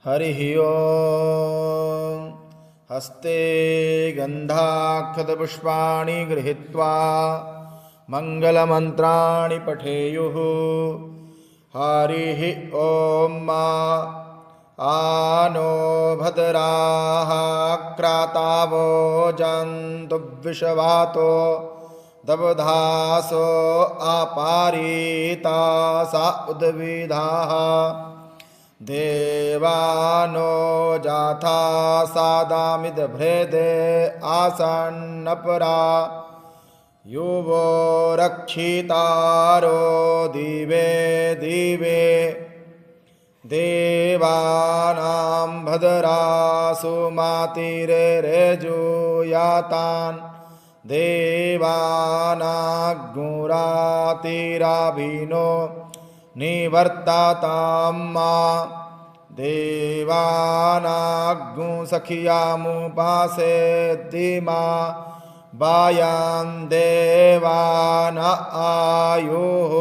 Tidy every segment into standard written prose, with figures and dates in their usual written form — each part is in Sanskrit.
हरिः ओम्। हस्ते गन्धाक्षतपुष्पाणि गृहीत्वा मङ्गलमन्त्राणि पठेयुः। हरिः ॐ मा आनो भद्राः क्रातावो जन्तु विषवातो दबधासो अपारीता सा उद्भिदाः देवानो जाथा सादामिदभ्रेदे आसन्नपरा युवो रक्षितारो दिवे दिवे देवानां भद्रासु मातिरे रेजुयातान् देवानाग्मुरातिराभिनो निवर्तातां मा देवानाग्मुसखियामुपासेद्धिमा वायां देवान आयुः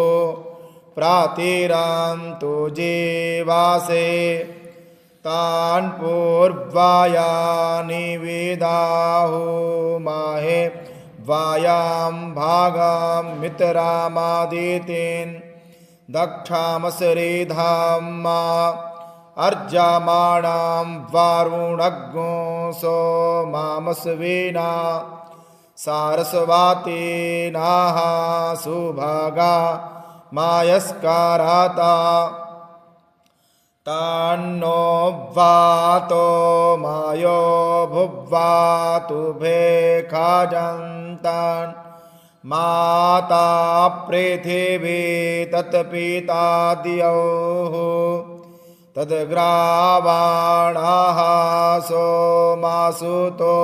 प्रातिरां तु जीवासे तान् पूर्वायानि विदाहुमाहे वायां भागां मित्रामादितीन् दक्षामसरिधाम्मा अर्जामाणां वारुणग्नो सोमामस्विना सारस्वतीनाः सुभागा मायस्काराता तान्नो वातो मायो भुव्वातु भेखाजन्तान् माता पृथिवी तत्पिता द्यौः तद्ग्रावाणाः सोमासुतो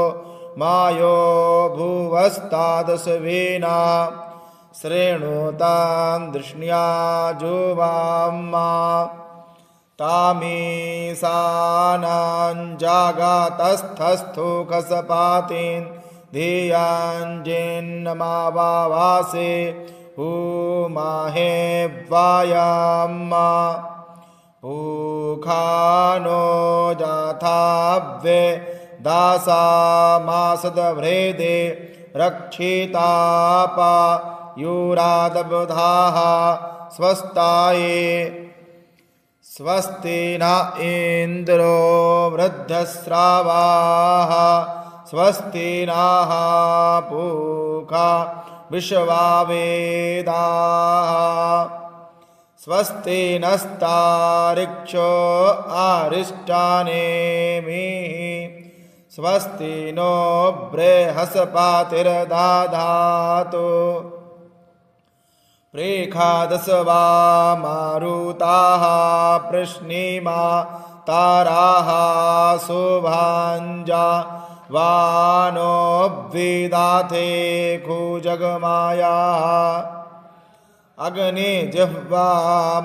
मायो भुवस्तादस्विना श्रेणुतां दृष्ण्या जुवाम्मा तामीसानां जागातस्थस्थो कसपातीन् धियाञ्जिन्नमावासे उमाहे वायाम्मा उखानो जाथाव्ये दासामासदभ्रेदे रक्षितापा युरादबधाः स्वस्ताये स्वस्ति न इन्द्रो वृद्धस्रावाः स्वस्ति नः पूषा विश्ववेदाः स्वस्ति नस्तार्क्ष्यो अरिष्टानेमिः स्वस्ति नो बृहस्पतिर्दधातु प्रेखादशवा मारुताः प्रश्निमा ताराः शुभाञ्जा वानो विदाथे खुजगमायाः अग्निजिह्वा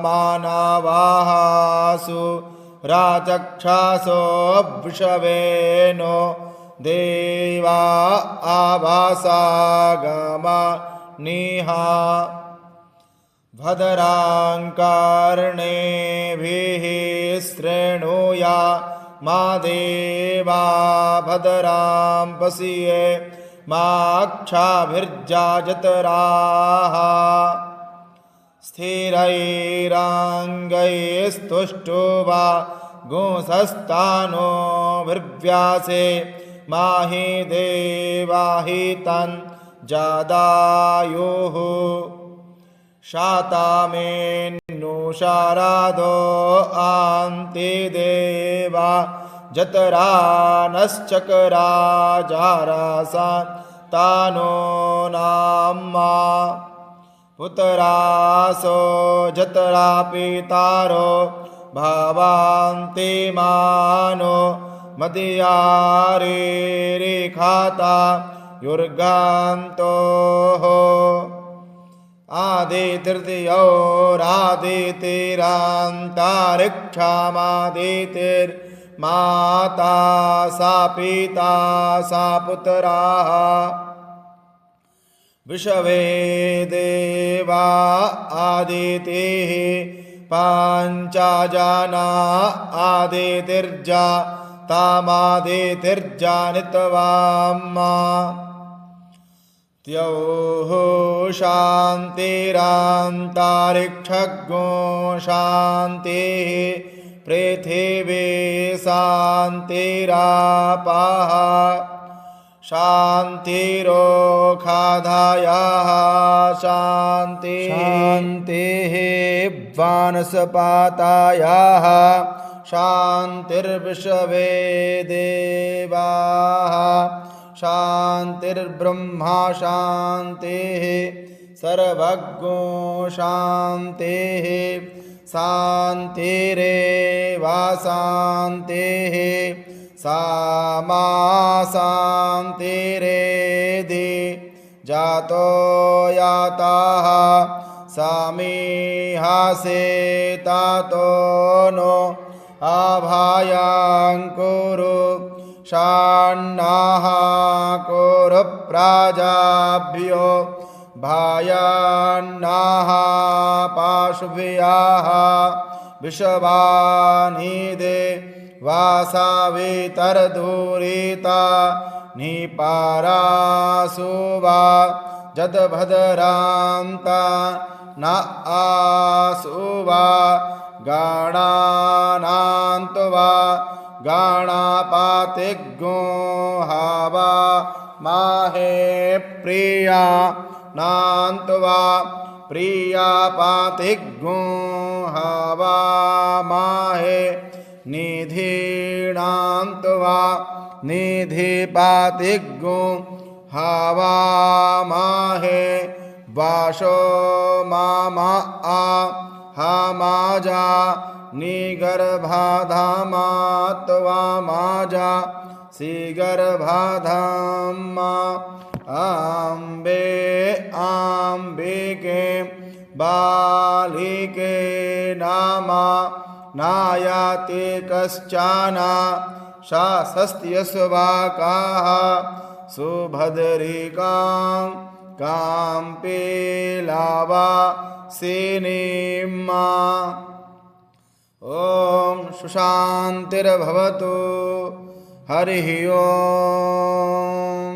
मानवासु राचक्षासो विषवेनो देवा आभासागमा निहा भद्राङ्कर्णेभिः श्रेणुया मा देवा भद्रां पश्ये माक्षाभिर्जाजतराः स्थिरैराङ्गैस्तुष्टुवा गुंसस्तानो विर्व्यासे माहि देवाहि तन् जादायुः शातामेन्नुशारादो आन्ति देवा जतरा नश्चकरा जारासान् तानो नाम्मा पुतरासो जतरा पितारो भावान्ति मानो मदयारेरेखाता युर्गान्तोः आदितिर्दियोरादितिरान्तरिक्षामादितिर्माता सा पिता सा पुत्राः विषवे देवा आदितिः पाञ्चाजाना आदितिर्जा तामादितिर्जानित्वाम्मा द्यौः शान्तिरान्तरिक्षज्ञो शान्तिः पृथिवी शान्तिरापः शान्तिरोखाधायाः शान्तिः वनस्पतयः शान्तिर्विश्वे देवाः शान्तिर्ब्रह्मा शान्तिः सर्वज्ञो शान्तिः शान्तिरेव शान्तिः सामा शान्तिरेधि जातो याताः समीहासेतातो नो अभयङ्कुरु षण्णाः कुरु प्राजाभ्यो भयान्नाः पाशुभ्याः विश्वानिदे वासावितरधूरिता निपारासुवा जदभद्रान्ता न आसुवा गाणानान्तवा गाणापातिज्ञो हवा माहे प्रिया नान्तवा प्रियापातिज्ञो हवा माहे निधीनान्तवा निधिपातिज्ञो हवा माहे वाशो मामा हमाजा निगर्भाधामात्वा माजा श्रीगर्भाधामा अम्बे अम्बिके बालिके नामा नायाति कश्चन शास्त्यस्वाकाः सुभद्रिकां काम्पीलावा सिनीमा ॐ सुशान्तिर्भवतु हरिः ॐ।